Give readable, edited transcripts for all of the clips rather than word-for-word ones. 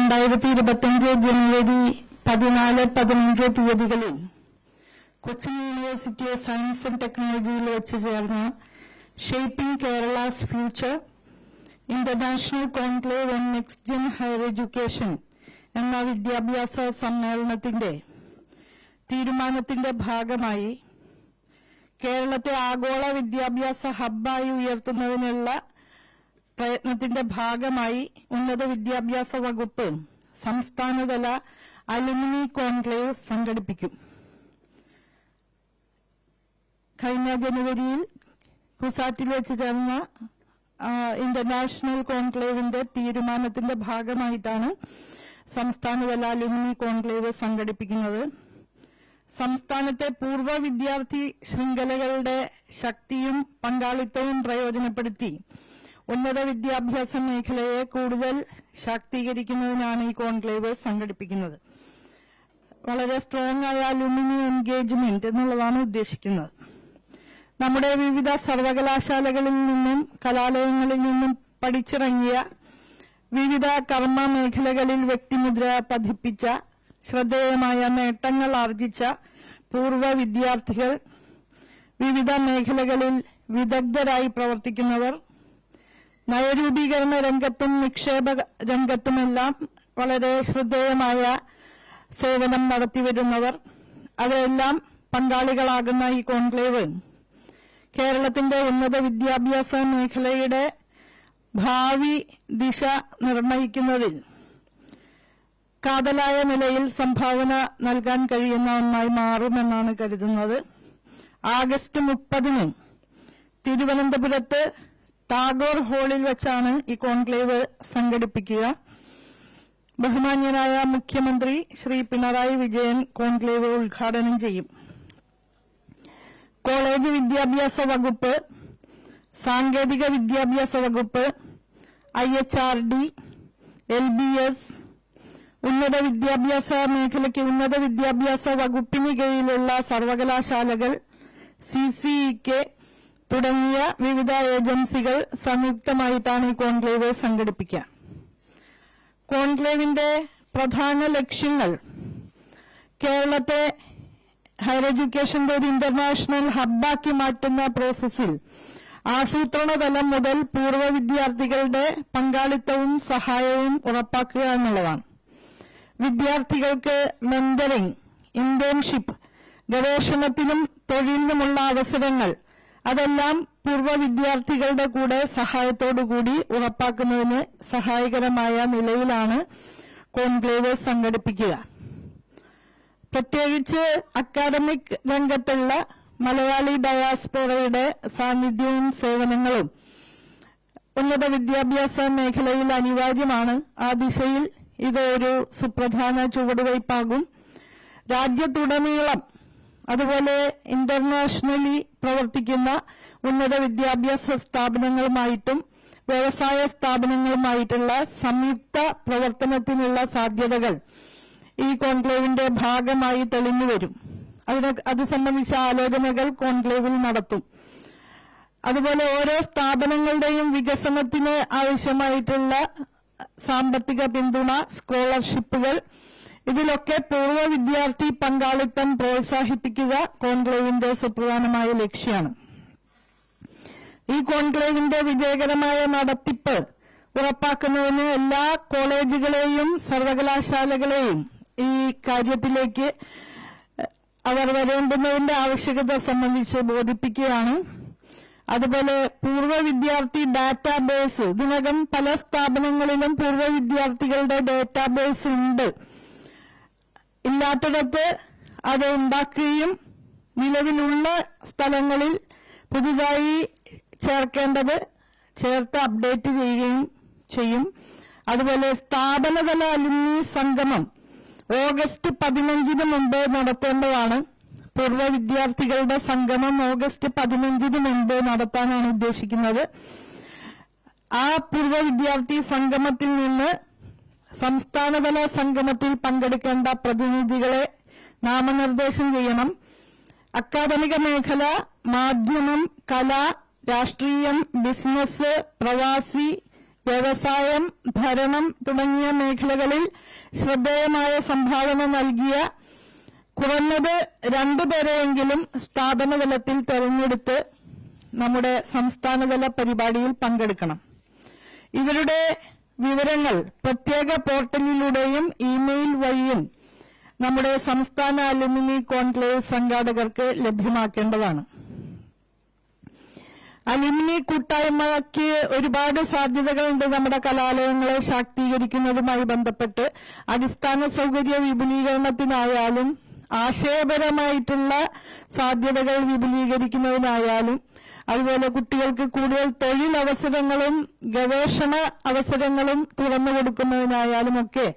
2025 ജനുവരി 14-15 തീയതികളിൽ Cochin university of science and ടെക്നോളജിയിൽ വെച്ച് ചേർന്ന shaping Kerala's future international conclave on next gen higher education എന്ന വിദ്യാഭ്യാസ സമ്മേളനത്തിന്റെ തീരുമാനത്തിന്റെ ഭാഗമായി കേരളത്തെ ആഗോള വിദ്യാഭ്യാസ ഹബ്ബായി ഉയർത്തുന്നതിനുള്ള പ്രയത്നത്തിന്റെ ഭാഗമായി ഉന്നത വിദ്യാഭ്യാസ വകുപ്പ് സംസ്ഥാനതല അലുമിനി കോൺക്ലേവ് സംഘടിപ്പിക്കും. കഴിഞ്ഞ ജനുവരിയിൽ കുസാറ്റിൽ വെച്ച് ചേർന്ന ഇന്റർനാഷണൽ കോൺക്ലേവിന്റെ തീരുമാനത്തിന്റെ ഭാഗമായിട്ടാണ് സംസ്ഥാനതല അലുമിനി കോൺക്ലേവ് സംഘടിപ്പിക്കുന്നത്. സംസ്ഥാനത്തെ പൂർവ്വ വിദ്യാർത്ഥി ശൃംഖലകളുടെ ശക്തിയും പങ്കാളിത്തവും പ്രയോജനപ്പെടുത്തി ഉന്നത വിദ്യാഭ്യാസ മേഖലയെ കൂടുതൽ ശാക്തീകരിക്കുന്നതിനാണ് ഈ കോൺക്ലേവ് സംഘടിപ്പിക്കുന്നത്. വളരെ സ്ട്രോങ് ആയ അലുമിനി എൻഗേജ്മെന്റ് എന്നുള്ളതാണ് ഉദ്ദേശിക്കുന്നത്. നമ്മുടെ വിവിധ സർവകലാശാലകളിൽ നിന്നും കലാലയങ്ങളിൽ നിന്നും പഠിച്ചിറങ്ങിയ വിവിധ കർമ്മ മേഖലകളിൽ വ്യക്തിമുദ്ര പതിപ്പിച്ച ശ്രദ്ധേയമായ നേട്ടങ്ങൾ ആർജിച്ച പൂർവ്വ വിദ്യാർത്ഥികൾ, വിവിധ മേഖലകളിൽ വിദഗ്ധരായി പ്രവർത്തിക്കുന്നവർ, നയരൂപീകരണ രംഗത്തും നിക്ഷേപ രംഗത്തുമെല്ലാം വളരെ ശ്രദ്ധേയമായ സേവനം നടത്തിവരുന്നവർ, അവരെല്ലാം പങ്കാളികളാകുന്ന ഈ കോൺക്ലേവ് കേരളത്തിന്റെ ഉന്നത വിദ്യാഭ്യാസ മേഖലയുടെ ഭാവി ദിശ നിർണയിക്കുന്നതിൽ കാതലായ നിലയിൽ സംഭാവന നൽകാൻ കഴിയുന്ന ഒന്നായി മാറുമെന്നാണ് കരുതുന്നത്. ആഗസ്റ്റ് 30-ന് തിരുവനന്തപുരത്ത് ടാഗോർ ഹാളിൽ വെച്ചാണ് ഈ കോൺക്ലേവ് സംഘടിപ്പിക്കുക. ബഹുമാന്യനായ മുഖ്യമന്ത്രി ശ്രീ പിണറായി വിജയൻ കോൺക്ലേവ് ഉദ്ഘാടനം ചെയ്യും. കോളേജ് വിദ്യാഭ്യാസ വകുപ്പ്, സാങ്കേതിക വിദ്യാഭ്യാസ വകുപ്പ്, IHRD, LBS, ഉന്നത വിദ്യാഭ്യാസ മേഖലയ്ക്ക് ഉന്നത വിദ്യാഭ്യാസ വകുപ്പിന് കീഴിലുള്ള സർവകലാശാലകൾ, CCEK തുടങ്ങിയ വിവിധ ഏജൻസികൾ സംയുക്തമായിട്ടാണ് ഈ കോൺക്ലേവ് സംഘടിപ്പിക്കുക. കോൺക്ലേവിന്റെ പ്രധാന ലക്ഷ്യങ്ങൾ കേരളത്തെ ഹയർ എഡ്യൂക്കേഷന്റെ ഒരു ഇന്റർനാഷണൽ ഹബ്ബാക്കി മാറ്റുന്ന പ്രോസസ്സിൽ ആസൂത്രണ തലം മുതൽ പൂർവ്വ വിദ്യാർത്ഥികളുടെ പങ്കാളിത്തവും സഹായവും ഉറപ്പാക്കുക എന്നുള്ളതാണ്. വിദ്യാർത്ഥികൾക്ക് മെന്ററിംഗ്, ഇന്റേൺഷിപ്പ്, ഗവേഷണത്തിനും തൊഴിലിനുമുള്ള അവസരങ്ങൾ അതെല്ലാം പൂർവ്വ വിദ്യാർത്ഥികളുടെ കൂടെ സഹായത്തോടുകൂടി ഉറപ്പാക്കുന്നതിന് സഹായകരമായ നിലയിലാണ് കോൺക്ലേവ് സംഘടിപ്പിക്കുക. പ്രത്യേകിച്ച് അക്കാദമിക് രംഗത്തുള്ള മലയാളി ഡയാസ്പോറയുടെ സാന്നിധ്യവും സേവനങ്ങളും ഉന്നത വിദ്യാഭ്യാസ മേഖലയിൽ അനിവാര്യമാണ്. ആ ദിശയിൽ ഇത് ഒരു സുപ്രധാന ചുവടുവയ്പാകും. രാജ്യത്തുടനീളം അതുപോലെ ഇന്റർനാഷണലി പ്രവർത്തിക്കുന്ന ഉന്നത വിദ്യാഭ്യാസ സ്ഥാപനങ്ങളുമായിട്ടും വ്യവസായ സ്ഥാപനങ്ങളുമായിട്ടുള്ള സംയുക്ത പ്രവർത്തനത്തിനുള്ള സാധ്യതകൾ ഈ കോൺക്ലേവിന്റെ ഭാഗമായി തെളിഞ്ഞുവരും. അത് സംബന്ധിച്ച ആലോചനകൾ കോൺക്ലേവിൽ നടത്തും. അതുപോലെ ഓരോ സ്ഥാപനങ്ങളുടെയും വികസനത്തിന് ആവശ്യമായിട്ടുള്ള സാമ്പത്തിക പിന്തുണ, സ്കോളർഷിപ്പുകൾ, ഇതിലൊക്കെ പൂർവ്വ വിദ്യാർത്ഥി പങ്കാളിത്തം പ്രോത്സാഹിപ്പിക്കുക കോൺക്ലേവിന്റെ സുപ്രധാനമായ ലക്ഷ്യമാണ്. ഈ കോൺക്ലേവിന്റെ വിജയകരമായ നടത്തിപ്പ് ഉറപ്പാക്കുന്നതിന് എല്ലാ കോളേജുകളെയും സർവകലാശാലകളെയും ഈ കാര്യത്തിലേക്ക് അവർ വരേണ്ടുന്നതിന്റെ ആവശ്യകത സംബന്ധിച്ച് ബോധിപ്പിക്കുകയാണ്. അതുപോലെ പൂർവ്വ വിദ്യാർത്ഥി ഡാറ്റാബേസ്, ഇതിനകം പല സ്ഥാപനങ്ങളിലും പൂർവ്വ വിദ്യാർത്ഥികളുടെ ഡാറ്റാബേസ് ഉണ്ട്. ഇല്ലാത്തിടത്ത് അത് ഉണ്ടാക്കുകയും നിലവിലുള്ള സ്ഥലങ്ങളിൽ പുതുതായി ചേർത്ത് അപ്ഡേറ്റ് ചെയ്യുകയും ചെയ്യും. അതുപോലെ സ്ഥാപനതല അലുമിനി സംഗമം ഓഗസ്റ്റ് 15-ന് മുമ്പ് നടത്തേണ്ടതാണ്. പൂർവ്വ വിദ്യാർത്ഥികളുടെ സംഗമം ഓഗസ്റ്റ് 15-ന് മുമ്പ് നടത്താനാണ് ഉദ്ദേശിക്കുന്നത്. ആ പൂർവ്വ വിദ്യാർത്ഥി സംഗമത്തിൽ നിന്ന് സംസ്ഥാനതല സംഗമത്തിൽ പങ്കെടുക്കേണ്ട പ്രതിനിധികളെ നാമനിർദ്ദേശം ചെയ്യണം. അക്കാദമിക മേഖല, മാധ്യമം, കല, രാഷ്ട്രീയം, ബിസിനസ്, പ്രവാസി, വ്യവസായം, ഭരണം തുടങ്ങിയ മേഖലകളിൽ ശ്രദ്ധേയമായ സംഭാവന നൽകിയ കുറഞ്ഞത് 2 പേരെയെങ്കിലും സ്ഥാപനതലത്തിൽ തെരഞ്ഞെടുത്ത് നമ്മുടെ സംസ്ഥാനതല പരിപാടിയിൽ പങ്കെടുക്കണം. ഇവരുടെ വിവരങ്ങൾ പ്രത്യേക പോർട്ടലിലൂടെയും ഇമെയിൽ വഴിയും നമ്മുടെ സംസ്ഥാന അലുമിനി കോൺക്ലേവ് സംഘാടകർക്ക് ലഭ്യമാക്കേണ്ടതാണ്. അലുമിനി കൂട്ടായ്മയ്ക്ക് ഒരുപാട് സാധ്യതകളുണ്ട്. നമ്മുടെ കലാലയങ്ങളെ ശാക്തീകരിക്കുന്നതുമായി ബന്ധപ്പെട്ട് അടിസ്ഥാന സൗകര്യ വിപുലീകരണത്തിനായാലും ആശയപരമായിട്ടുള്ള സാധ്യതകൾ വിപുലീകരിക്കുന്നതിനായാലും അതുപോലെ കുട്ടികൾക്ക് കൂടുതൽ തൊഴിലവസരങ്ങളും ഗവേഷണ അവസരങ്ങളും തുറന്നു കൊടുക്കുന്നതിനായാലും ഒക്കെ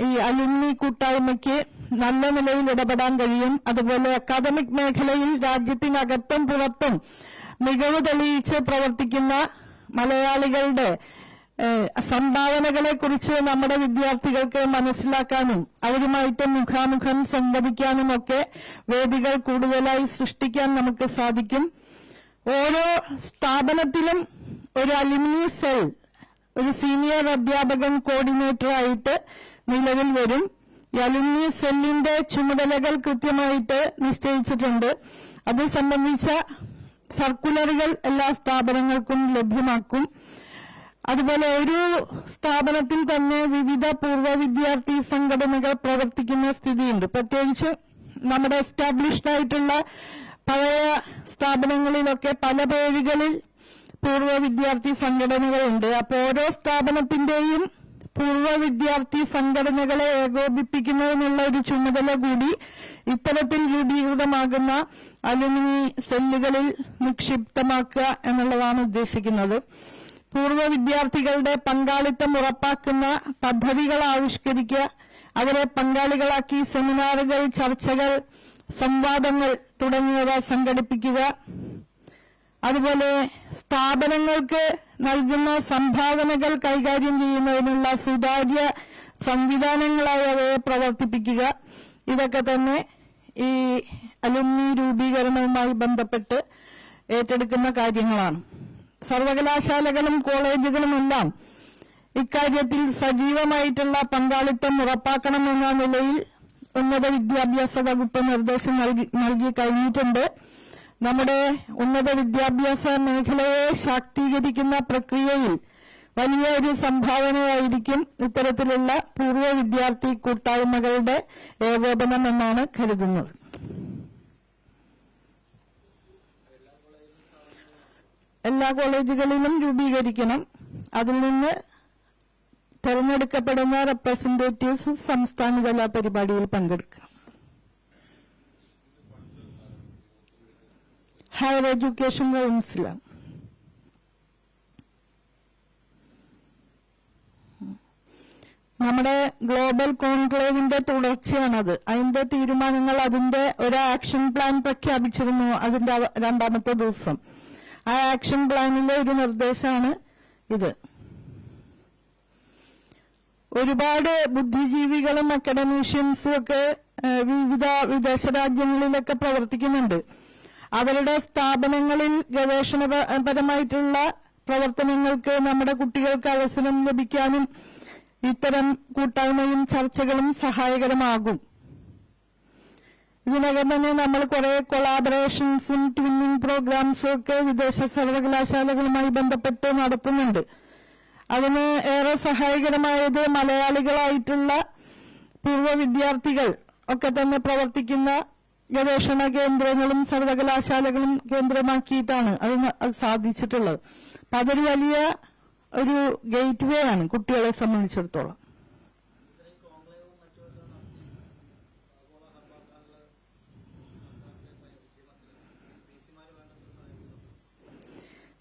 ഈ അലുമിനി കൂട്ടായ്മയ്ക്ക് നല്ല നിലയിൽ ഇടപെടാൻ കഴിയും. അതുപോലെ അക്കാദമിക് മേഖലയിൽ രാജ്യത്തിനകത്തും പുറത്തും മികവ് തെളിയിച്ച് പ്രവർത്തിക്കുന്ന മലയാളികളുടെ സംഭാവനകളെക്കുറിച്ച് നമ്മുടെ വിദ്യാർത്ഥികൾക്ക് മനസ്സിലാക്കാനും അവരുമായിട്ട് മുഖാമുഖം സംവദിക്കാനുമൊക്കെ വേദികൾ കൂടുതലായി സൃഷ്ടിക്കാൻ നമുക്ക് സാധിക്കും. ഓരോ സ്ഥാപനത്തിലും ഒരു അലുമിനി സെൽ, ഒരു സീനിയർ അധ്യാപകൻ കോർഡിനേറ്ററായിട്ട് നിലവിൽ വരും. ഈ അലുമിനി സെല്ലിന്റെ ചുമതലകൾ കൃത്യമായിട്ട് നിശ്ചയിച്ചിട്ടുണ്ട്. അത് സംബന്ധിച്ച സർക്കുലറുകൾ എല്ലാ സ്ഥാപനങ്ങൾക്കും ലഭ്യമാക്കും. അതുപോലെ ഒരു സ്ഥാപനത്തിൽ തന്നെ വിവിധ പൂർവ്വ വിദ്യാർത്ഥി സംഘടനകൾ പ്രവർത്തിക്കുന്ന സ്ഥിതിയുണ്ട്. പ്രത്യേകിച്ച് നമ്മുടെ എസ്റ്റാബ്ലിഷ്ഡ് ആയിട്ടുള്ള പഴയ സ്ഥാപനങ്ങളിലൊക്കെ പല പേരുകളിൽ പൂർവ്വ വിദ്യാർത്ഥി സംഘടനകളുണ്ട്. അപ്പോൾ ഓരോ സ്ഥാപനത്തിന്റെയും പൂർവ്വ വിദ്യാർത്ഥി സംഘടനകളെ ഏകോപിപ്പിക്കുന്നതിനുള്ള ഒരു ചുമതല കൂടി ഇത്തരത്തിൽ രൂപീകൃതമാകുന്ന അലുമിനി സെല്ലുകളിൽ നിക്ഷിപ്തമാക്കുക എന്നുള്ളതാണ് ഉദ്ദേശിക്കുന്നത്. പൂർവ്വ വിദ്യാർത്ഥികളുടെ പങ്കാളിത്തം ഉറപ്പാക്കുന്ന പദ്ധതികൾ ആവിഷ്കരിക്കുക, അവരെ പങ്കാളികളാക്കി സെമിനാറുകൾ, ചർച്ചകൾ, സംവാദങ്ങൾ തുടങ്ങിയവ സംഘടിപ്പിക്കുക. അതുപോലെ സ്ഥാപനങ്ങൾക്ക് നൽകുന്ന സംഭാവനകൾ കൈകാര്യം ചെയ്യുന്നതിനുള്ള സുതാര്യ സംവിധാനങ്ങളായി അവയെ പ്രവർത്തിപ്പിക്കുക. ഇതൊക്കെ തന്നെ ഈ അലുമിനി രൂപീകരണവുമായി ബന്ധപ്പെട്ട് ഏറ്റെടുക്കുന്ന കാര്യങ്ങളാണ്. സർവകലാശാലകളും കോളേജുകളുമെല്ലാം ഇക്കാര്യത്തിൽ സജീവമായിട്ടുള്ള പങ്കാളിത്തം ഉറപ്പാക്കണമെന്ന നിലയിൽ ഉന്നത വിദ്യാഭ്യാസ വകുപ്പ് നിർദ്ദേശം നൽകി കഴിഞ്ഞിട്ടുണ്ട്. നമ്മുടെ ഉന്നത വിദ്യാഭ്യാസ മേഖലയെ ശാക്തീകരിക്കുന്ന പ്രക്രിയയിൽ വലിയ ഒരു സംഭാവനയായിരിക്കും ഇത്തരത്തിലുള്ള പൂർവ്വ വിദ്യാർത്ഥി കൂട്ടായ്മകളുടെ ഏകോപനം എന്നാണ് കരുതുന്നത്. എല്ലാ കോളേജുകളിലും രൂപീകരിക്കണം. അതിൽ നിന്ന് തെരഞ്ഞെടുക്കപ്പെടുന്ന റെപ്രസെന്റേറ്റീവ്സ് സംസ്ഥാനതല പരിപാടിയിൽ പങ്കെടുക്കണം. ഹയർ എഡ്യൂക്കേഷൻ കൗൺസിലാണ്. നമ്മുടെ ഗ്ലോബൽ കോൺക്ലേവിന്റെ തുടർച്ചയാണത്. അതിന്റെ തീരുമാനങ്ങൾ, അതിന്റെ ഒരു ആക്ഷൻ പ്ലാൻ പ്രഖ്യാപിച്ചിരുന്നു അതിന്റെ 2ാമത്തെ ദിവസം. ആ ആക്ഷൻ പ്ലാനിലെ ഒരു നിർദ്ദേശമാണ് ഇത്. ഒരുപാട് ബുദ്ധിജീവികളും അക്കാഡമീഷ്യൻസും ഒക്കെ വിവിധ വിദേശ രാജ്യങ്ങളിലൊക്കെ പ്രവർത്തിക്കുന്നുണ്ട്. അവരുടെ സ്ഥാപനങ്ങളിൽ ഗവേഷണപരമായിട്ടുള്ള പ്രവർത്തനങ്ങൾക്ക് നമ്മുടെ കുട്ടികൾക്ക് അവസരം ലഭിക്കാനും ഇത്തരം കൂട്ടായ്മയും ചർച്ചകളും സഹായകരമാകും. ഇതിനകം തന്നെ നമ്മൾ കുറെ കൊളാബറേഷൻസും ട്വിന്നിംഗ് പ്രോഗ്രാംസും ഒക്കെ വിദേശ സർവകലാശാലകളുമായി ബന്ധപ്പെട്ട് നടത്തുന്നുണ്ട്. അതിന് ഏറെ സഹായകരമായത് മലയാളികളായിട്ടുള്ള പൂർവ്വ വിദ്യാർത്ഥികൾ ഒക്കെ തന്നെ പ്രവർത്തിക്കുന്ന ഗവേഷണ കേന്ദ്രങ്ങളും സർവകലാശാലകളും കേന്ദ്രമാക്കിയിട്ടാണ് അത് സാധിച്ചിട്ടുള്ളത്. അപ്പൊ അതൊരു വലിയ ഒരു ഗേറ്റ് വേ ആണ് കുട്ടികളെ സംബന്ധിച്ചിടത്തോളം.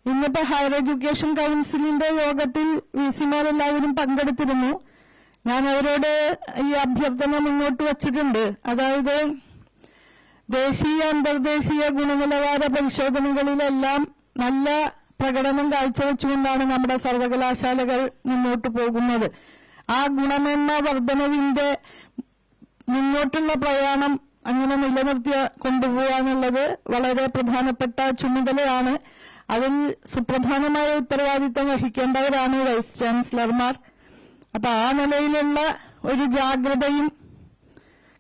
ഇന്നിപ്പോ ഹയർ എഡ്യൂക്കേഷൻ കൗൺസിലിന്റെ യോഗത്തിൽ വിസിമാരെല്ലാവരും പങ്കെടുത്തിരുന്നു. ഞാൻ അവരോട് ഈ അഭ്യർത്ഥന മുന്നോട്ട് വച്ചിട്ടുണ്ട്. അതായത് ദേശീയ അന്തർദേശീയ ഗുണനിലവാര പരിശോധനകളിലെല്ലാം നല്ല പ്രകടനം കാഴ്ചവെച്ചുകൊണ്ടാണ് നമ്മുടെ സർവകലാശാലകൾ മുന്നോട്ട് പോകുന്നത്. ആ ഗുണമേന്മ വർധനവിന്റെ മുന്നോട്ടുള്ള പ്രയാണം അങ്ങനെ നിലനിർത്തി കൊണ്ടുപോകാനുള്ളത് വളരെ പ്രധാനപ്പെട്ട ചുമതലയാണ്. അതിൽ സുപ്രധാനമായ ഉത്തരവാദിത്തം വഹിക്കേണ്ടവരാണ് വൈസ് ചാൻസലർമാർ. അപ്പൊ ആ നിലയിലുള്ള ഒരു ജാഗ്രതയും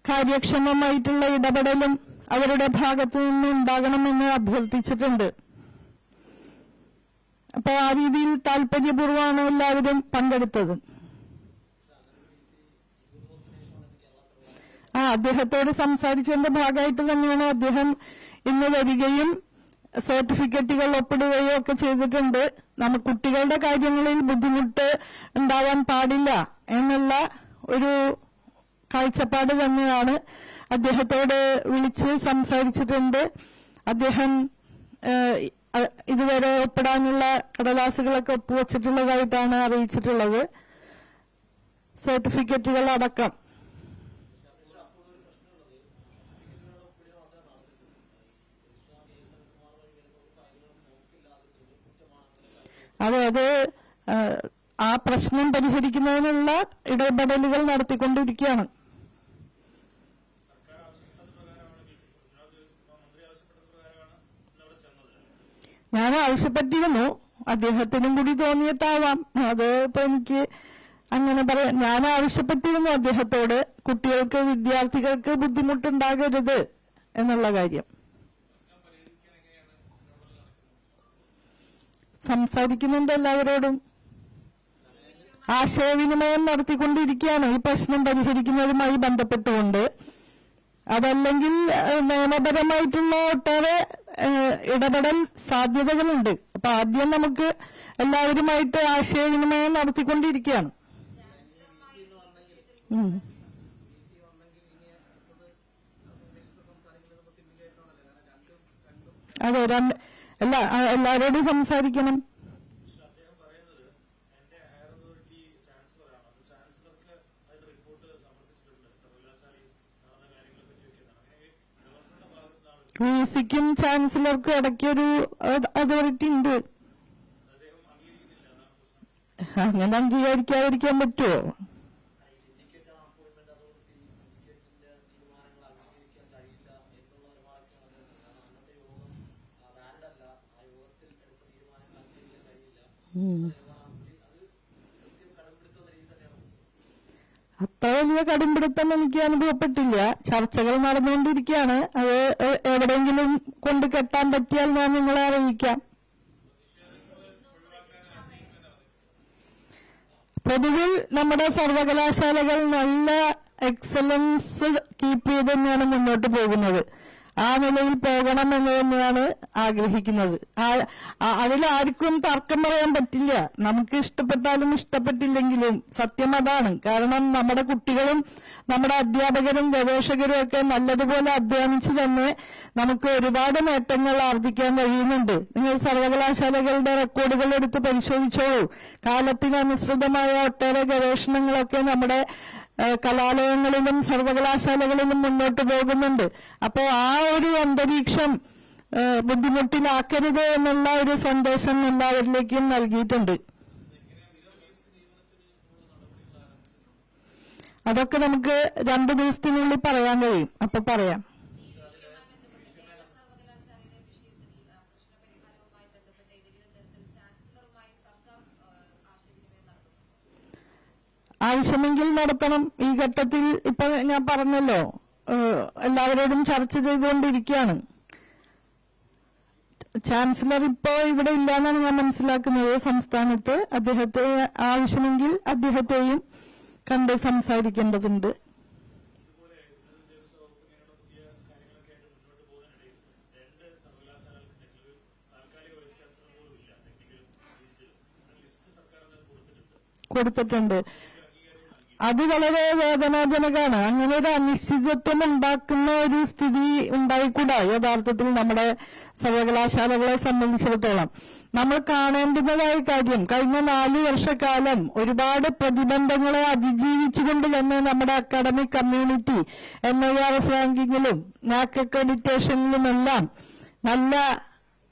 കാര്യക്ഷമമായിട്ടുള്ള ഇടപെടലും അവരുടെ ഭാഗത്തു നിന്ന് ഉണ്ടാകണമെന്ന് അഭ്യർത്ഥിച്ചിട്ടുണ്ട്. അപ്പൊ ആ രീതിയിൽ താല്പര്യപൂർവ്വമാണ് എല്ലാവരും പങ്കെടുത്തത്. അദ്ദേഹത്തോട് സംസാരിച്ചതിന്റെ ഭാഗമായിട്ട് തന്നെയാണ് അദ്ദേഹം ഇന്ന് വരികയും സർട്ടിഫിക്കറ്റുകൾ ഒപ്പിടുകയോ ഒക്കെ ചെയ്തിട്ടുണ്ട്. നമുക്ക് കുട്ടികളുടെ കാര്യങ്ങളിൽ ബുദ്ധിമുട്ട് ഉണ്ടാവാൻ പാടില്ല എന്നുള്ള ഒരു കാഴ്ചപ്പാട് തന്നെയാണ്. അദ്ദേഹത്തോട് വിളിച്ച് സംസാരിച്ചിട്ടുണ്ട്. അദ്ദേഹം ഇതുവരെ ഒപ്പിടാനുള്ള കടലാസുകളൊക്കെ ഒപ്പുവച്ചിട്ടുള്ളതായിട്ടാണ് അറിയിച്ചിട്ടുള്ളത്, സർട്ടിഫിക്കറ്റുകൾ അടക്കം. അതായത് ആ പ്രശ്നം പരിഹരിക്കുന്നതിനുള്ള ഇടപെടലുകൾ നടത്തിക്കൊണ്ടിരിക്കുകയാണ്. ഞാൻ ആവശ്യപ്പെട്ടിരുന്നു, അദ്ദേഹത്തിനും കൂടി തോന്നിയിട്ടാവാം, അത് ഇപ്പൊ എനിക്ക് അങ്ങനെ പറയാം. ഞാൻ ആവശ്യപ്പെട്ടിരുന്നു അദ്ദേഹത്തോട് കുട്ടികൾക്ക്, വിദ്യാർത്ഥികൾക്ക് ബുദ്ധിമുട്ടുണ്ടാകരുത് എന്നുള്ള കാര്യം. സംസാരിക്കുന്നുണ്ട്, എല്ലാവരോടും ആശയവിനിമയം നടത്തിക്കൊണ്ടിരിക്കുകയാണ് ഈ പ്രശ്നം പരിഹരിക്കുന്നതുമായി ബന്ധപ്പെട്ടുകൊണ്ട്. അതല്ലെങ്കിൽ നിയമപരമായിട്ടുള്ള ഒട്ടേറെ ഇടപെടൽ സാധ്യതകളുണ്ട്. അപ്പൊ ആദ്യം നമുക്ക് എല്ലാവരുമായിട്ട് ആശയവിനിമയം നടത്തിക്കൊണ്ടിരിക്കുകയാണ്. അതെ, എല്ലാവരോടും സംസാരിക്കണം. വിസിക്കും ചാൻസലർക്കും ഇടയ്ക്കൊരു അതോറിറ്റി ഉണ്ട്. അങ്ങനെ അംഗീകരിക്കാതിരിക്കാൻ പറ്റുമോ? അത്ര വലിയ കടുംപിടുത്തം എനിക്ക് അനുഭവപ്പെട്ടില്ല. ചർച്ചകൾ നടന്നുകൊണ്ടിരിക്കുകയാണ്. അത് എവിടെയെങ്കിലും കൊണ്ട് കെട്ടാൻ പറ്റിയാൽ ഞാൻ നിങ്ങളെ അറിയിക്കാം. പൊതുവിൽ നമ്മുടെ സർവകലാശാലകൾ നല്ല എക്സലൻസ് കീപ്പ് ചെയ്ത് തന്നെയാണ് മുന്നോട്ട് പോകുന്നത്. ആ നിലയിൽ പോകണം എന്ന് തന്നെയാണ് ആഗ്രഹിക്കുന്നത്. അതിലാർക്കും തർക്കം പറയാൻ പറ്റില്ല. നമുക്ക് ഇഷ്ടപ്പെട്ടാലും ഇഷ്ടപ്പെട്ടില്ലെങ്കിലും സത്യം അതാണ്. കാരണം നമ്മുടെ കുട്ടികളും നമ്മുടെ അധ്യാപകരും ഗവേഷകരും ഒക്കെ നല്ലതുപോലെ അധ്വാനിച്ച് തന്നെ നമുക്ക് ഒരുപാട് നേട്ടങ്ങൾ ആർജിക്കാൻ കഴിയുന്നുണ്ട്. നിങ്ങൾ സർവകലാശാലകളുടെ റെക്കോർഡുകൾ എടുത്ത് പരിശോധിച്ചോളൂ. കാലത്തിനനുസൃതമായ ഒട്ടേറെ ഗവേഷണങ്ങളൊക്കെ നമ്മുടെ കലാലയങ്ങളിലും സർവകലാശാലകളിലും മുന്നോട്ട് പോകുന്നുണ്ട്. അപ്പോൾ ആ ഒരു അന്തരീക്ഷം ബുദ്ധിമുട്ടിലാക്കരുത് എന്നുള്ള ഒരു സന്ദേശം എല്ലാവരിലേക്കും നൽകിയിട്ടുണ്ട്. അതൊക്കെ നമുക്ക് 2 ദിവസത്തിനുള്ളിൽ പറയാൻ കഴിയും. അപ്പൊ പറയാം. ആവശ്യമെങ്കിൽ നടത്തണം. ഈ ഘട്ടത്തിൽ ഇപ്പൊ ഞാൻ പറഞ്ഞല്ലോ, എല്ലാവരോടും ചർച്ച ചെയ്തുകൊണ്ടിരിക്കുകയാണ്. ചാൻസലർ ഇപ്പോ ഇവിടെ ഇല്ലാന്നാണ് ഞാൻ മനസ്സിലാക്കുന്നത് സംസ്ഥാനത്ത്. അദ്ദേഹത്തെ ആവശ്യമെങ്കിൽ അദ്ദേഹത്തെയും കണ്ട് സംസാരിക്കേണ്ടതുണ്ട്. കൊടുത്തിട്ടുണ്ട്. അത് വളരെ വേദനാജനകമാണ്. അങ്ങനെ ഒരു അനിശ്ചിതത്വം ഉണ്ടാക്കുന്ന ഒരു സ്ഥിതി ഉണ്ടായിക്കൂടാ യഥാർത്ഥത്തിൽ നമ്മുടെ സർവകലാശാലകളെ സംബന്ധിച്ചിടത്തോളം. നമ്മൾ കാണേണ്ടുന്നതായ കാര്യം, കഴിഞ്ഞ 4 വർഷക്കാലം ഒരുപാട് പ്രതിബന്ധങ്ങളെ അതിജീവിച്ചുകൊണ്ട് തന്നെ നമ്മുടെ അക്കാഡമിക് കമ്മ്യൂണിറ്റി NIRF റാങ്കിങ്ങിലും NAAC അക്രഡിറ്റേഷനിലുമെല്ലാം നല്ല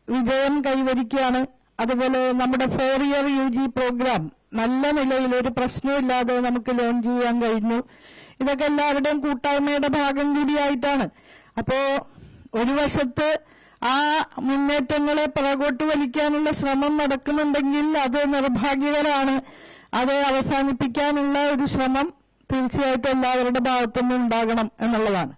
വിജയം കൈവരിക്കുകയാണ്. അതുപോലെ നമ്മുടെ 4 ഇയർ UG പ്രോഗ്രാം നല്ല നിലയിൽ ഒരു പ്രശ്നമില്ലാതെ നമുക്ക് ലോഞ്ച് ചെയ്യാൻ കഴിഞ്ഞു. ഇതൊക്കെ എല്ലാവരുടെയും കൂട്ടായ്മയുടെ ഭാഗം കൂടിയായിട്ടാണ്. അപ്പോ ഒരു വശത്ത് ആ മുന്നേറ്റങ്ങളെ പുറകോട്ട് വലിക്കാനുള്ള ശ്രമം നടക്കുന്നുണ്ടെങ്കിൽ അത് നിർഭാഗ്യകരമാണ്. അത് അവസാനിപ്പിക്കാനുള്ള ഒരു ശ്രമം തീർച്ചയായിട്ടും എല്ലാവരുടെ ഭാഗത്തുനിന്നും ഉണ്ടാകണം എന്നുള്ളതാണ്.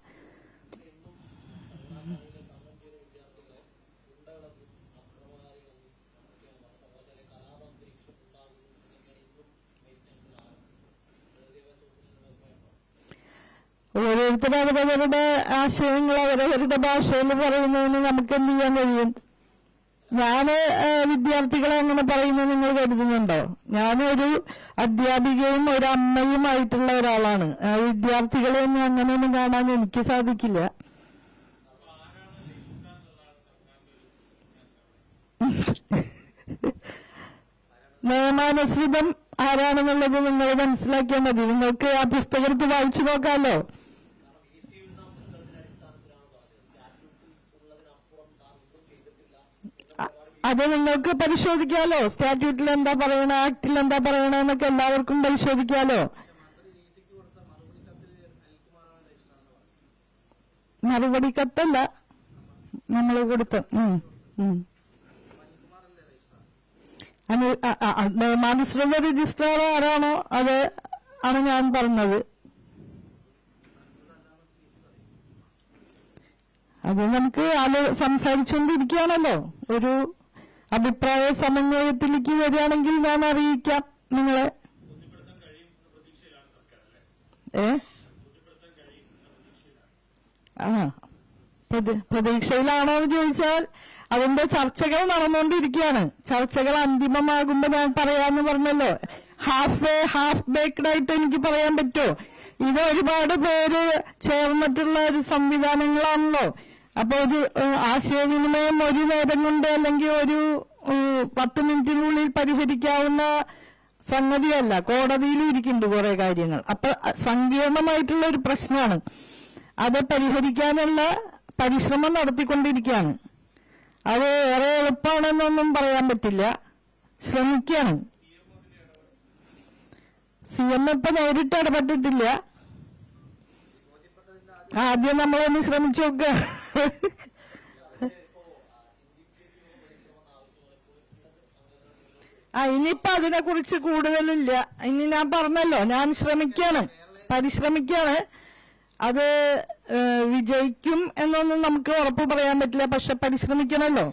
ഓരോരുത്തർ അവരവരുടെ ആശയങ്ങൾ അവരവരുടെ ഭാഷയിൽ പറയുന്നതിന് നമുക്ക് എന്ത് ചെയ്യാൻ കഴിയും? ഞാന് വിദ്യാർത്ഥികളെ അങ്ങനെ പറയുന്നത് നിങ്ങൾ കരുതുന്നുണ്ടോ? ഞാനൊരു അധ്യാപികയും ഒരു അമ്മയുമായിട്ടുള്ള ഒരാളാണ്. വിദ്യാർത്ഥികളെ ഒന്നും അങ്ങനെയൊന്നും കാണാൻ എനിക്ക് സാധിക്കില്ല. നിയമാനുസൃതം ആരാണെന്നുള്ളത് നിങ്ങൾ മനസ്സിലാക്കിയാൽ മതി. നിങ്ങൾക്ക് ആ പുസ്തകത്ത് വായിച്ചു നോക്കാമല്ലോ. അത് നിങ്ങൾക്ക് പരിശോധിക്കാലോ. സ്റ്റാറ്റ്യൂട്ടിൽ എന്താ പറയണ, ആക്ടിൽ എന്താ പറയണെന്നൊക്കെ എല്ലാവർക്കും പരിശോധിക്കാലോ. മറുപടി കത്തല്ല നമ്മൾ കൊടുത്ത നിയമാനുസൃത രജിസ്ട്രാർ ആരാണോ അത് ആണ് ഞാൻ പറഞ്ഞത്. അത് നമുക്ക് സംസാരിച്ചുകൊണ്ടിരിക്കുകയാണല്ലോ. ഒരു അഭിപ്രായ സമന്വയത്തിലേക്ക് വരികയാണെങ്കിൽ ഞാൻ അറിയിക്കാം നിങ്ങളെ. പ്രതീക്ഷയിലാണോ എന്ന് ചോദിച്ചാൽ അതിന്റെ ചർച്ചകൾ നടന്നുകൊണ്ടിരിക്കുകയാണ്. ചർച്ചകൾ അന്തിമമാകുമ്പോ ഞാൻ പറയാന്ന് പറഞ്ഞല്ലോ. ഹാഫ് ബേക്ക്ഡ് ആയിട്ട് എനിക്ക് പറയാൻ പറ്റുമോ? ഇത് ഒരുപാട് പേര് ചേർന്നിട്ടുള്ള ഒരു സംവിധാനങ്ങളാണല്ലോ. അപ്പൊ ഒരു ആശയവിനിമയം ഒരു നേരം കൊണ്ട് അല്ലെങ്കിൽ ഒരു 10 മിനിറ്റിനുള്ളിൽ പരിഹരിക്കാവുന്ന സംഗതിയല്ല. കോടതിയിലും ഇരിക്കുന്നുണ്ട് കുറെ കാര്യങ്ങൾ. അപ്പൊ സങ്കീർണമായിട്ടുള്ള ഒരു പ്രശ്നമാണ്. അത് പരിഹരിക്കാനുള്ള പരിശ്രമം നടത്തിക്കൊണ്ടിരിക്കുകയാണ്. അത് ഏറെ എളുപ്പമാണെന്നൊന്നും പറയാൻ പറ്റില്ല. ശ്രമിക്കുകയാണ്. CM ഇപ്പൊ നേരിട്ട് ഇടപെട്ടിട്ടില്ല. ആദ്യം നമ്മളൊന്ന് ശ്രമിച്ചു നോക്കുക. ഇനിയിപ്പൊ അതിനെ കുറിച്ച് കൂടുതലില്ല. ഇനി ഞാൻ പറഞ്ഞല്ലോ, ഞാൻ പരിശ്രമിക്കാണ്. അത് വിജയിക്കും എന്നൊന്നും നമുക്ക് ഉറപ്പ് പറയാൻ പറ്റില്ല. പക്ഷെ പരിശ്രമിക്കണല്ലോ.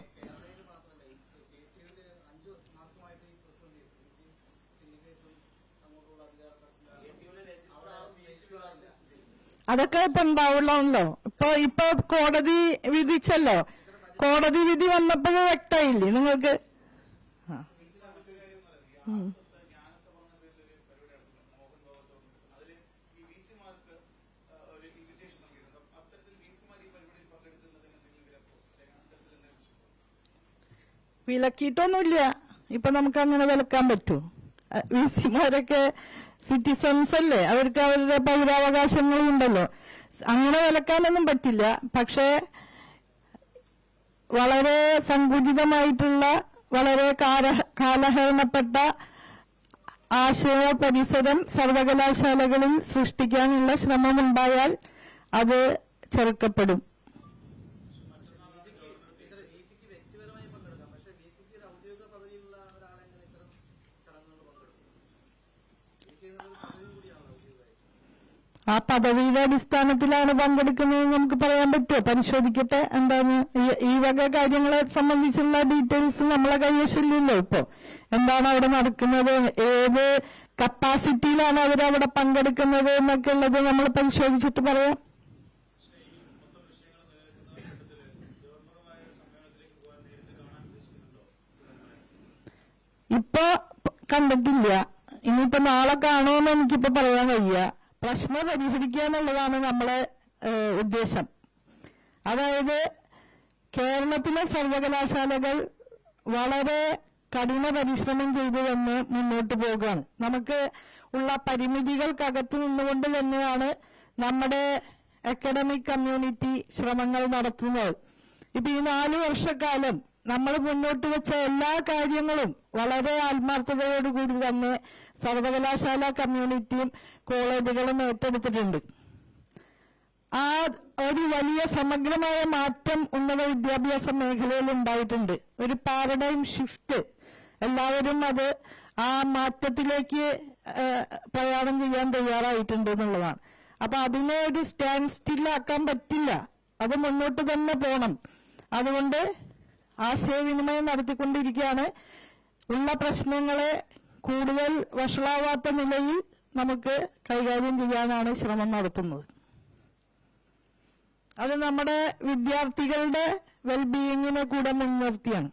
അതൊക്കെ ഇപ്പൊ ഉണ്ടാവുള്ളല്ലോ. ഇപ്പൊ കോടതി വിധിച്ചല്ലോ. കോടതി വിധി വന്നപ്പോഴും വ്യക്തമായില്ലേ നിങ്ങൾക്ക്? വിലക്കിയിട്ടൊന്നുമില്ല. ഇപ്പൊ നമുക്ക് അങ്ങനെ വിലക്കാൻ പറ്റുമോ? VC-മാരൊക്കെ സിറ്റിസൺസ് അല്ലേ, അവർക്ക് അവരുടെ പൗരാവകാശങ്ങളും ഉണ്ടല്ലോ. അങ്ങനെ വിലക്കാനൊന്നും പറ്റില്ല. പക്ഷേ വളരെ സങ്കുചിതമായിട്ടുള്ള വളരെ കാലഹരണപ്പെട്ട ആശയ പരിസരം സർവകലാശാലകളിൽ സൃഷ്ടിക്കാനുള്ള ശ്രമമുണ്ടായാൽ അത് ചെറുക്കപ്പെടും. ആ പദവിയുടെ അടിസ്ഥാനത്തിലാണ് പങ്കെടുക്കുന്നത് നമുക്ക് പറയാൻ പറ്റുമോ? പരിശോധിക്കട്ടെ എന്താണ്. ഈ വക കാര്യങ്ങളെ സംബന്ധിച്ചുള്ള ഡീറ്റെയിൽസ് നമ്മളെ കൈവശമില്ലല്ലോ. ഇപ്പോ എന്താണ് അവിടെ നടക്കുന്നത്, ഏത് കപ്പാസിറ്റിയിലാണ് അവരവിടെ പങ്കെടുക്കുന്നത് എന്നൊക്കെ ഉള്ളത് നമ്മൾ പരിശോധിച്ചിട്ട് പറയാം. ഇപ്പൊ കണ്ടിട്ടില്ല. ഇനിയിപ്പോ നാളെ കാണുമെന്ന് എനിക്കിപ്പോ പറയാൻ വയ്യ. പ്രശ്നം പരിഹരിക്കുക എന്നുള്ളതാണ് നമ്മളെ ഉദ്ദേശം. അതായത് കേരളത്തിലെ സർവകലാശാലകൾ വളരെ കഠിന പരിശ്രമം ചെയ്തു തന്നെ മുന്നോട്ട് പോകുകയാണ്. നമുക്ക് ഉള്ള പരിമിതികൾക്കകത്ത് നിന്നുകൊണ്ട് തന്നെയാണ് നമ്മുടെ അക്കാഡമിക് കമ്മ്യൂണിറ്റി ശ്രമങ്ങൾ നടത്തുന്നത്. ഇപ്പൊ ഈ 4 വർഷക്കാലം നമ്മൾ മുന്നോട്ട് വെച്ച എല്ലാ കാര്യങ്ങളും വളരെ ആത്മാർത്ഥതയോടുകൂടി തന്നെ സർവകലാശാല കമ്മ്യൂണിറ്റിയും കോളേജുകളും ഏറ്റെടുത്തിട്ടുണ്ട്. ആ ഒരു വലിയ സമഗ്രമായ മാറ്റം ഉന്നത വിദ്യാഭ്യാസ മേഖലയിൽ ഉണ്ടായിട്ടുണ്ട്. ഒരു പാരഡൈം ഷിഫ്റ്റ്. എല്ലാവരും അത് ആ മാറ്റത്തിലേക്ക് പ്രയാണം ചെയ്യാൻ തയ്യാറായിട്ടുണ്ട് എന്നുള്ളതാണ്. അപ്പൊ അതിനെ ഒരു സ്റ്റാൻഡ് സ്റ്റില്ലാക്കാൻ പറ്റില്ല. അത് മുന്നോട്ട് തന്നെ പോകണം. അതുകൊണ്ട് ആശയവിനിമയം നടത്തിക്കൊണ്ടിരിക്കുകയാണ്. ഉള്ള പ്രശ്നങ്ങളെ കൂടുതൽ വഷളാവാത്ത നിലയിൽ നമുക്ക് കൈകാര്യം ചെയ്യാനാണ് ശ്രമം നടത്തുന്നത്. അത് നമ്മുടെ വിദ്യാർത്ഥികളുടെ വെൽബീയിങ്ങിനെ കൂടെ മുൻനിർത്തിയാണ്.